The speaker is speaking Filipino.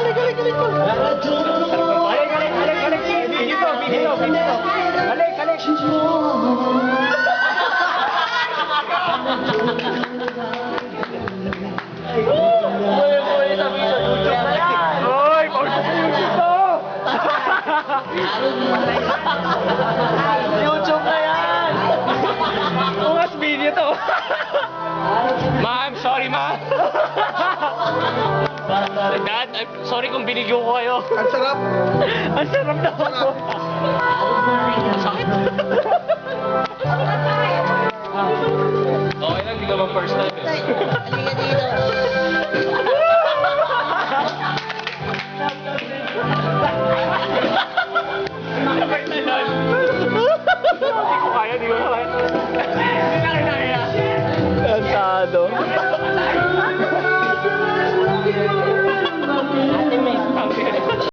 YouTube na yan! Ungas video to! Ma, I'm sorry, ma! Dad, I'm sorry kung binigyo ko kayo. Ang sarap. Ang sarap na ako. Sakit.